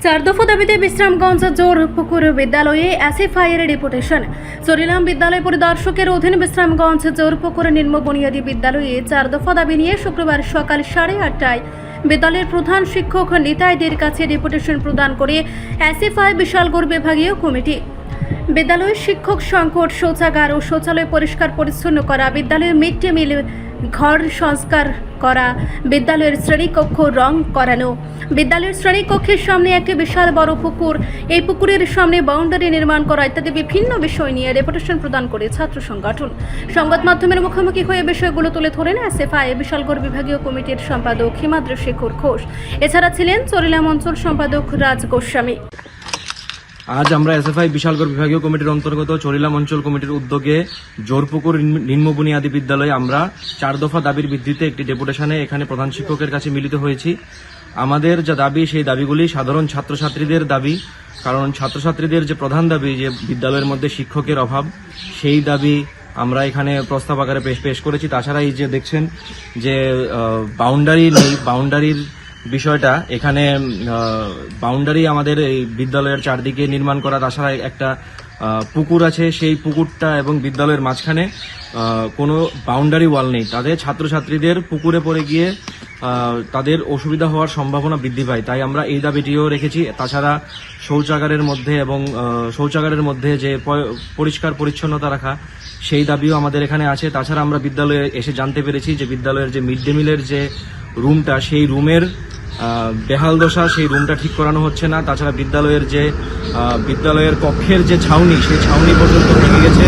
চার দফা দাবিতে বিশ্রামগঞ্জ জোরপুকুর বিদ্যালয়ে এসএফআইয়ের ডেপুটেশন। চরিলাম বিদ্যালয় পরিদর্শকের অধীন বিশ্রামগঞ্জ জোরপুকুর নিম্ন বুনিয়াদী বিদ্যালয়ে চার দফা দাবি নিয়ে শুক্রবার সকাল 8:30টায় বিদ্যালয়ের প্রধান শিক্ষক নিতাইদের কাছে ডেপুটেশন প্রদান করে এসএফআই বিশালগড় বিভাগীয় কমিটি। বিদ্যালয়ের শিক্ষক সংকট, শৌচাগার ও শৌচালয় পরিষ্কার পরিচ্ছন্ন করা, বিদ্যালয়ের মিড ডে মিল ঘর সংস্কার করা, বিদ্যালয়ের শ্রেণীকক্ষ রং করানো, বিদ্যালয়ের শ্রেণীকক্ষের সামনে একটি বিশাল বড় পুকুর, এই পুকুরের সামনে বাউন্ডারি নির্মাণ করা ইত্যাদি বিভিন্ন বিষয় নিয়ে ডেপুটেশন প্রদান করে ছাত্র সংগঠন। সংবাদ মাধ্যমের মুখোমুখি হয়ে বিষয়গুলো তুলে ধরেন এসএফআই বিশালগড় বিভাগীয় কমিটির সম্পাদক হিমাদ্র শেখর ঘোষ। এছাড়া ছিলেন চরিলাম অঞ্চল সম্পাদক রাজ গোস্বামী। আজ আমরা এসএফআই বিশালগড় বিভাগীয় কমিটির অন্তর্গত চরিলাম অঞ্চল কমিটির উদ্যোগে জোরপুকুর নিম্ন বুনিয়াদী বিদ্যালয়ে আমরা 4 দফা দাবির ভিত্তিতে একটি ডেপুটেশনে এখানে প্রধান শিক্ষকের কাছে মিলিত হয়েছি। আমাদের যা দাবি, সেই দাবিগুলি সাধারণ ছাত্রছাত্রীদের দাবি। কারণ ছাত্রছাত্রীদের যে প্রধান দাবি যে বিদ্যালয়ের মধ্যে শিক্ষকের অভাব, সেই দাবি আমরা এখানে প্রস্তাব আকারে পেশ করেছি। তাছাড়া এই যে দেখছেন যে বাউন্ডারি নেই, বাউন্ডারির বিষয়টা এখানে বাউন্ডারি আমাদের এই বিদ্যালয়ের চারদিকে নির্মাণ করা। তাছাড়া একটা পুকুর আছে, সেই পুকুরটা এবং বিদ্যালয়ের মাঝখানে কোনো বাউন্ডারি ওয়াল নেই। তাদের ছাত্রছাত্রীদের পুকুরে পড়ে গিয়ে তাদের অসুবিধা হওয়ার সম্ভাবনা বৃদ্ধি পায়, তাই আমরা এই দাবিটিও রেখেছি। তাছাড়া শৌচাগারের মধ্যে যে পরিষ্কার পরিচ্ছন্নতা রাখা, সেই দাবিও আমাদের এখানে আছে। তাছাড়া আমরা বিদ্যালয়ে এসে জানতে পেরেছি যে বিদ্যালয়ের যে মিড ডে মিলের যে রুমটা, সেই রুমের বেহাল দশা, সেই রুমটা ঠিক করানো হচ্ছে না। তাছাড়া বিদ্যালয়ের কক্ষের যে ছাউনি, সেই ছাউনি পর্যন্ত ভেঙে গেছে,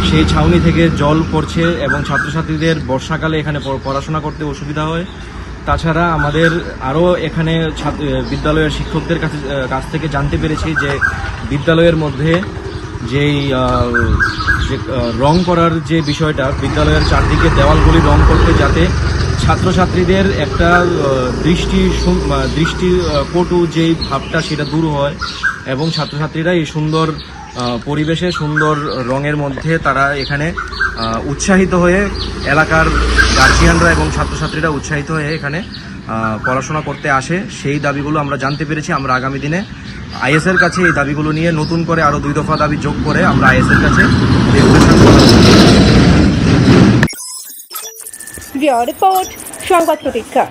সেই ছাউনি থেকে জল পড়ছে এবং ছাত্রছাত্রীদের বর্ষাকালে এখানে পড়াশোনা করতে অসুবিধা হয়। তাছাড়া আমাদের আরও এখানে বিদ্যালয়ের শিক্ষকদের কাছ থেকে জানতে পেরেছি যে বিদ্যালয়ের মধ্যে যেই রং করার যে বিষয়টা, বিদ্যালয়ের চারদিকে দেওয়ালগুলি রং করতে, যাতে ছাত্রছাত্রীদের একটা দৃষ্টিকটু যেই ভাবটা সেটা দূর হয় এবং ছাত্রছাত্রীরা এই সুন্দর পরিবেশে, সুন্দর রঙের মধ্যে তারা এখানে উৎসাহিত হয়ে, এলাকার গার্জিয়ানরা এবং ছাত্রছাত্রীরা উৎসাহিত হয়ে এখানে পড়াশোনা করতে আসে। সেই দাবিগুলো আমরা জানতে পেরেছি। আমরা আগামী দিনে আইএসের কাছে এই দাবিগুলো নিয়ে নতুন করে আরও 2 দফা দাবি যোগ করে আমরা আইএসের কাছে রিপোর্ট সংবাদ প্রতীক্ষা।